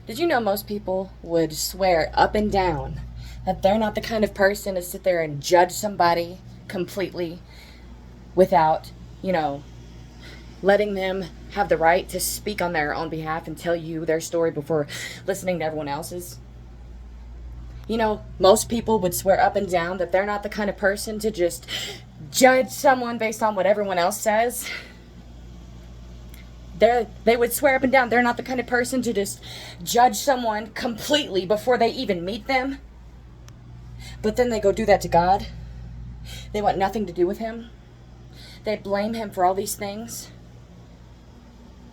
Did you know most people would swear up and down that they're not the kind of person to sit there and judge somebody completely without, you know, letting them have the right to speak on their own behalf and tell you their story before listening to everyone else's? You know, most people would swear up and down that they're not the kind of person to just judge someone based on what everyone else says. They would swear up and down they're not the kind of person to just judge someone completely before they even meet them. But then they go do that to God. They want nothing to do with him. They blame him for all these things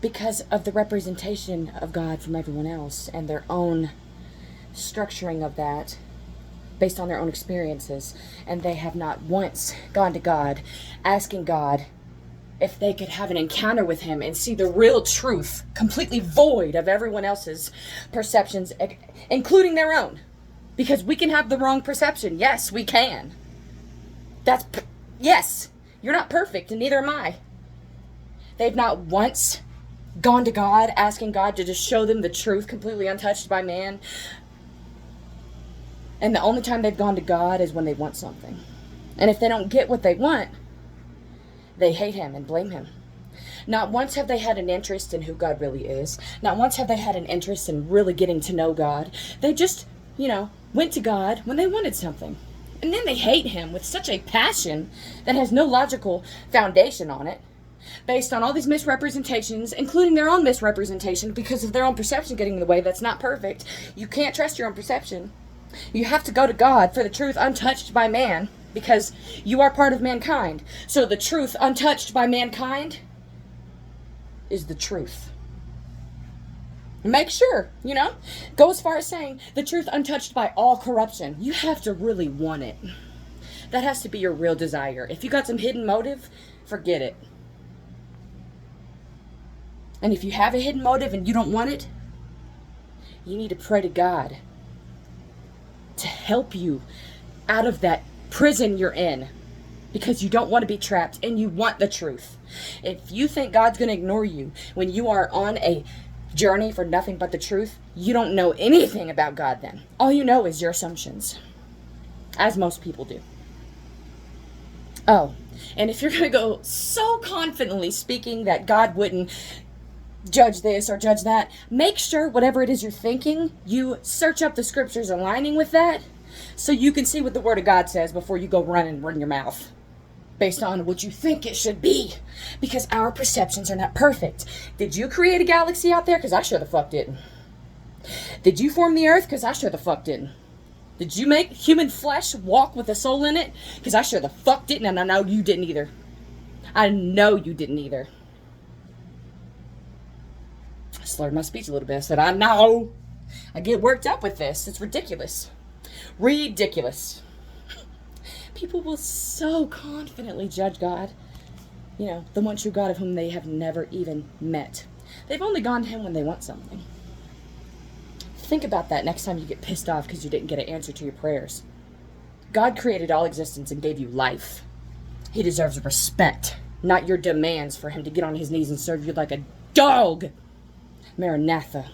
because of the representation of God from everyone else and their own structuring of that based on their own experiences. And they have not once gone to God asking God if they could have an encounter with him and see the real truth, completely void of everyone else's perceptions, including their own. Because we can have the wrong perception. Yes, we can. Yes, you're not perfect, and neither am I. They've not once gone to God, asking God to just show them the truth, completely untouched by man. And the only time they've gone to God is when they want something. And if they don't get what they want, they hate him and blame him. Not once have they had an interest in who God really is. Not once have they had an interest in really getting to know God. They just, went to God when they wanted something. And then they hate him with such a passion that has no logical foundation on it, based on all these misrepresentations, including their own misrepresentation because of their own perception getting in the way. That's not perfect. You can't trust your own perception. You have to go to God for the truth untouched by man, because you are part of mankind. So the truth untouched by mankind is the truth. Make sure, go as far as saying the truth untouched by all corruption. You have to really want it. That has to be your real desire. If you got some hidden motive, forget it. And if you have a hidden motive and you don't want it, you need to pray to God to help you out of that prison you're in, because you don't want to be trapped and you want the truth. If you think God's going to ignore you when you are on a journey for nothing but the truth, you don't know anything about God then. All you know is your assumptions, as most people do. Oh, and if you're going to go so confidently speaking that God wouldn't judge this or judge that, make sure whatever it is you're thinking, you search up the scriptures aligning with that, so you can see what the Word of God says before you go run and run your mouth based on what you think it should be. Because our perceptions are not perfect. Did you create a galaxy out there? Because I sure the fuck didn't. Did you form the earth? Because I sure the fuck didn't. Did you make human flesh walk with a soul in it? Because I sure the fuck didn't, and I know you didn't either. I know you didn't either. I slurred my speech a little bit. I said, I know. I get worked up with this. It's ridiculous. Ridiculous. People will so confidently judge God. The one true God of whom they have never even met. They've only gone to him when they want something. Think about that next time you get pissed off because you didn't get an answer to your prayers. God created all existence and gave you life. He deserves respect, not your demands for him to get on his knees and serve you like a dog. Maranatha.